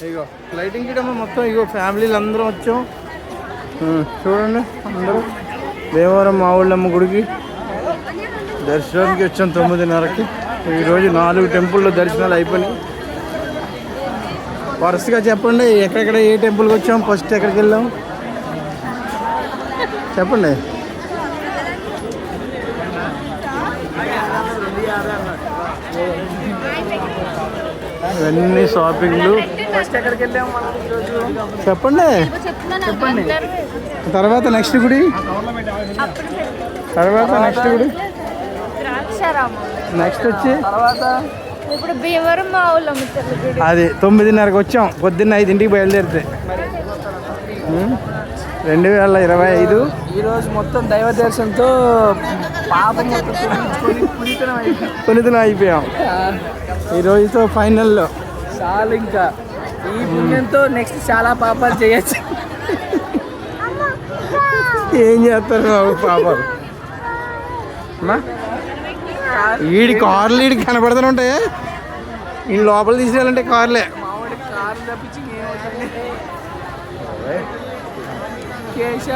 ఇగో lighting గిటం మొత్తం ఇగో ఫ్యామిలీలు అందరం వచ్చాం. చూడండి అందరూ దేవరం మా ఊళ్ళమ్మ గుడికి దర్శనానికి వచ్చాం 9:30కి. ఈరోజు 4 టెంపుల్లో దర్శనాలు అయిపోయినాయి. వరుసగా చెప్పండి ఎక్కడెక్కడ ఏ టెంపుల్కి వచ్చాం, ఫస్ట్ ఎక్కడికి వెళ్ళాం చెప్పండి. ఇవన్నీ షాపింగ్లు. చెప్పండి చెప్పండి. తర్వాత నెక్స్ట్ గుడి, తర్వాత నెక్స్ట్ గుడి, నెక్స్ట్ వచ్చి ఇప్పుడు భీమవరం మా ఊళ్ళో అది 9:30కి వచ్చాం. పొద్దున్న 5ంటికి బయలుదేరితే 2025 ఈరోజు మొత్తం దైవ దర్శనంతో పాపం పునీతం అయిపోయాం. ఈ రోజుతో ఫైనల్లో చాలు. ఇంకా ఈ పుణ్యంతో నెక్స్ట్ చాలా పాపాలు చేయొచ్చు. ఏం చేస్తారు బాబు పాపాలు. వీడి కార్లు వీడికి కనపడుతూనే ఉంటాయి. ఈ లోపల తీసుకెళ్ళాలంటే కార్లే. మామూలు కార్లు తప్పించి కేశ